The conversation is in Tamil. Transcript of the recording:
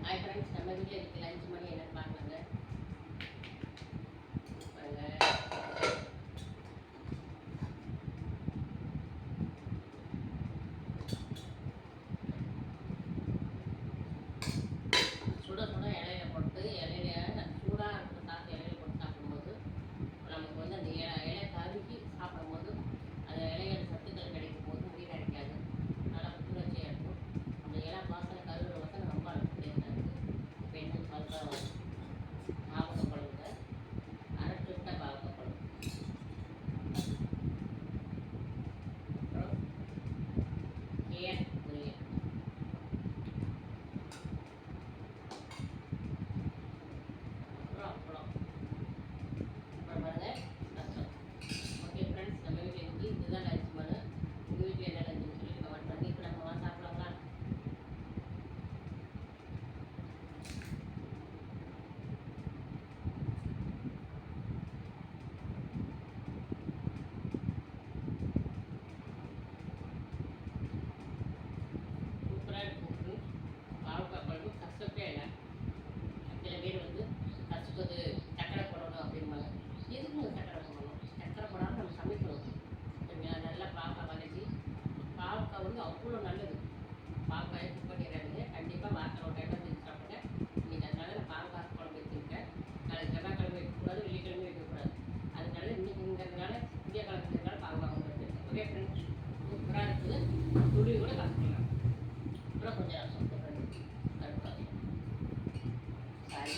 ஹாய் ஃப்ரெண்ட்ஸ், நம்ம வீட்டில் இன்றைக்கி லஞ்ச் மணி என்னென்னு பார்க்கலாங்க. சுட சுட இலையில போட்டு இலையில சூடாக இருக்கிற சாப்பிட்டு இலையில போட்டு சாப்பிடும்போது நமக்கு வந்து அந்த இலை கருகி சாப்பிடும்போது அந்த இலையோட சத்துக்கள் கிடைக்கும் போது முடி கிடைக்காது, நல்லா புத்துணர்ச்சியாக இருக்கும். அந்த இலை வாசனை கருகிற வாசனை ரொம்ப டேஸ்டாக இருக்குது. இப்போ என்னென்னு பார்த்தா பாவக்காய் குழம்புங்க, அரைச்சி விட்ட பாவக்காய் குழம்பு, அப்புறம் கேன் பொரியல், அப்புறம் அப்பளம், அப்புறம் பாருங்க ரசம். ஓகே ஃப்ரெண்ட்ஸ், நம்ம வீட்டில் இன்றைக்கி இதுதான் லஞ்ச் மனு. உங்கள் வீட்டில் என்ன லஞ்சுன்னு சொல்லி கமெண்ட் பண்ணி இப்போ நம்ம சாப்பிடலாங்களா? சூப்பராக இருக்கும். பாவக்காய் குழம்பு கசப்பே இல்லை. சில பேர் வந்து கசக்குது சக்கரை போடணும் அப்படின்பாங்க. எதுக்குங்க சக்கரை போடணும்? சக்கரை போடாமல் நம்ம சமைக்கணும். சரிங்களா? நல்லா பாவக்காய் வதக்கி, பாவக்காய் வந்து அவ்வளோ நல்லது. பாவக்காயை குக் பண்ணிடுறாங்க. கண்டிப்பாக வாரத்தில் ஒரு டைம் செஞ்சு சாப்பிடுங்க. இன்றைக்கி அதனால நான் பாவக்காய் குழம்பு வச்சுருக்கேன். நாளைக்கு செவ்வாய்க்கிழமை வைக்கக்கூடாது, வெள்ளிக்கிழமை வைக்கக்கூடாது. அதனால இன்றைக்கிங்கிறதுனால திங்கக்கிழமை இருக்கிறதுனால பாவக்காய் குழம்பு வச்சுருக்கேன். ஓகே ஃப்ரெண்ட்ஸ், சூப்பராக இருக்குது. துளி கூட கசக்கலாம். அப்புறம் கொஞ்சம் ரசம் கருப்பு சாரி